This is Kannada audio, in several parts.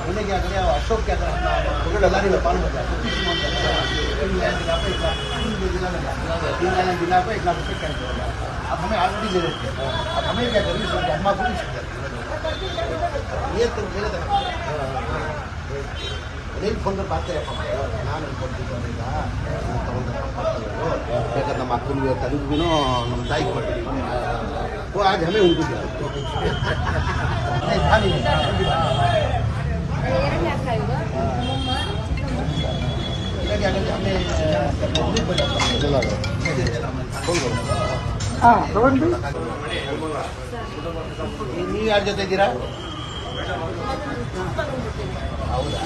उन्हें क्या करें अशोक क्या करें लगा नहीं पान हो जाए 3 लाइन दिला को 1 लाख रुपये कैश होगा। अब हमें ऑलरेडी दे देते हैं, अब हमें क्या करें जमा को नहीं सकते ये तो मेरे तरफ नहीं फोन कर बात करें ನಾನು ಕೊಡ್ತಿದ್ದ ಯಾಕಂದ್ರೆ ನಮ್ಮ ಅಕ್ಕನಿಗೆ ತಲೆಗೂ ನಮ್ಮ ತಾಯಿಗೆ ಕೊಡ್ತೀವಿ आज हमें उनको दिया ನೀವು ಯಾರ ಜೊತೆ ಇದ್ದೀರಾ? ಹೌದಾ?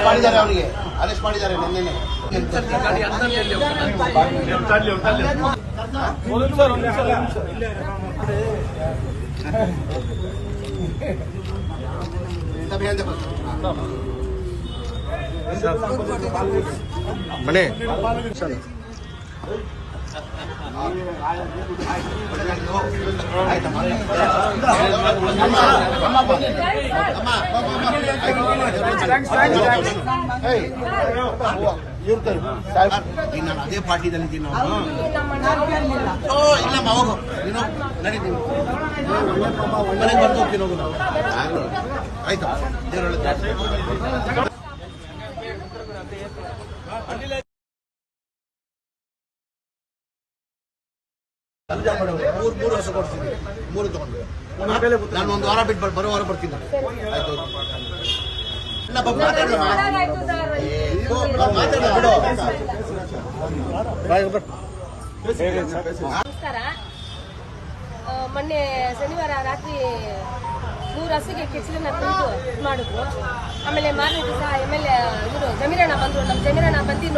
ಮಾಡಿದ್ದಾರೆ ಅವನಿಗೆ ಅರೆಸ್ಟ್ ಮಾಡಿದ್ದಾರೆ ನಿನ್ನೆ ಮನೆ ನಾನು ಅದೇ ಪಾರ್ಟಿದಲ್ಲಿದ್ದೀನಿ ಇಲ್ಲಮ್ಮ ಹೋಗು ನೀನು ನಡೀತೀನಿ ಮನೆಗೆ ಬರ್ದು ಹೋಗ್ತೀನಿ ಹೋಗು ನಾವು ಆಯ್ತು ಮೂರು ವರ್ಷ ಕೊಡ್ತೀನಿ 3 ತಗೊಂಡು ನಾನು 1 ವಾರ ಬಿಟ್ಟು ಬರೋ ವಾರ ಬರ್ತೀನಿ ಆಯ್ತು ನಮಸ್ಕಾರ. ಮೊನ್ನೆ ಶನಿವಾರ ರಾತ್ರಿ 3 ಹಸುಗೆ ಕೆಚ್ಚಲನ್ನ ತಂದು ಮಾಡಿದ್ರು. ಆಮೇಲೆ ಮಾರನೇ ದಿವಸ MLA ಇವರು ಜಮೀರಣ್ಣ ಬಂದ್ರು. ನಮ್ಮ ಜಮೀರಣ್ಣ ಬಂದು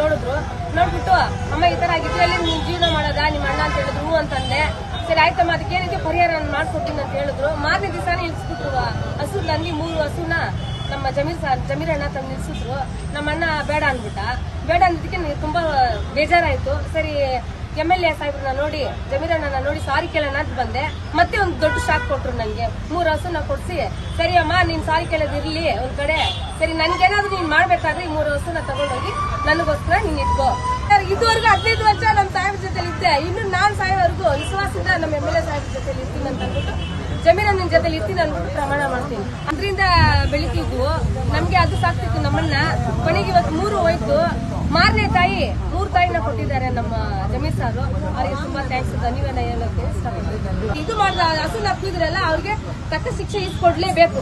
ನೋಡ್ಬಿಟ್ಟು ಅಮ್ಮ ಈ ತರ ಆಗಿದ್ರಲ್ಲಿ ನೀನ್ ಜೀವನ ಮಾಡೋದಾ ನಿಮ್ಮ ಅಣ್ಣ ಅಂತ ಹೇಳಿದ್ರು ಅಂತಂದೆ. ಸರಿ ಆಯ್ತಮ್ಮ ಅದಕ್ಕೇನಿದೆ ಪರಿಹಾರ ಮಾಡ್ಕೊಡ್ತೀನಿ ಅಂತ ಹೇಳಿದ್ರು. ಮಾರನೇ ದಿವಸನೇ ನಿಲ್ಸ್ಬಿಟ್ರು ಹಸು ನಂದಿ 3 ಹಸುನ ನಮ್ಮ ಜಮೀರಣ್ಣ ತಂದು ನಿಲ್ಸಿದ್ರು. ನಮ್ಮ ಅಣ್ಣ ಬೇಡ ಅಂದ್ಬಿಟ್ಟ. ಬೇಡ ಅಂದಿದ್ದಕ್ಕೆ ನನಗೆ ತುಂಬಾ ಬೇಜಾರಾಯ್ತು. ಸರಿ MLA ಸಾಹೇಬ್ರನ್ನ ನೋಡಿ ಜಮೀರಣ್ಣನ ನೋಡಿ ಸಾರಿ ಕೇಳೋಣ ಅಂತ ಬಂದೆ. ಮತ್ತೆ ಒಂದು ದೊಡ್ಡ ಶಾಕ್ ಕೊಟ್ರು ನನಗೆ. 3 ಹಸುನ ಕೊಡ್ಸಿ ಸರಿ ಅಮ್ಮ ನೀನ್ ಸಾರಿ ಕೇಳೋದಿರ್ಲಿ ಒಂದ್ ಕಡೆ, ಸರಿ ನನ್ಗೇನಾದ್ರು ನೀನ್ ಮಾಡ್ಬೇಕಾದ್ರೆ ಈ 3 ಹಸುನ ತಗೊಂಡೋಗಿ ನನಗೋಸ್ಕರ ನೀನ್ ಇಟ್ಕೋ. ಇದುವರೆಗೂ 15 ವರ್ಷ ನಮ್ಮ ಸಾಹೇಬ್ರ ಜೊತೆಲಿ ಇದ್ದೆ. ಇನ್ನು ನಾನ್ ಸಾಯೋವರೆಗೂ ವಿಶ್ವಾಸದಿಂದ ನಮ್ಮ MLA ಸಾಹೇಬ್ರ ಜೊತೆಲಿ ಇರ್ತೀನಿ ಅಂತ ಅಂದ್ಬಿಟ್ಟು ಜಮೀರಣ್ಣನ ಜೊತೆಲಿ ಇರ್ತೀನಿ ಅಂದ್ಬಿಟ್ಟು ಪ್ರಮಾಣ ಮಾಡ್ತೀನಿ. ಅದರಿಂದ ಬೆಳಿತಿದ್ವು ನಮ್ಗೆ ಅದು ಸಾಕ್ತಿತ್ತು ನಮ್ಮನ್ನ. ಕೊನೆಗೆ ಇವತ್ತು 3 ಹೋಯ್ತು. ಮಾರನೇ ತಾಯಿ 3 ತಾಯಿನ ಕೊಟ್ಟಿದ್ದಾರೆ ನಮ್ಮ ಜಮೀರ್ ಸಾರು. ಅವರಿಗೆ ತುಂಬಾ ಥ್ಯಾಂಕ್ಸ್, ಧನ್ಯವಾದ ಹೇಳೋಕೆ ಇಷ್ಟಪಡ್ತಿದ್ದಾರೆ. ಇದು ಮಾಡಿದ ಹಸು ಹಾಕಿದ್ರಲ್ಲ ಅವ್ರಿಗೆ ತಕ್ಕ ಶಿಕ್ಷೆ ಇಸ್ಕೊಡ್ಲೇಬೇಕು.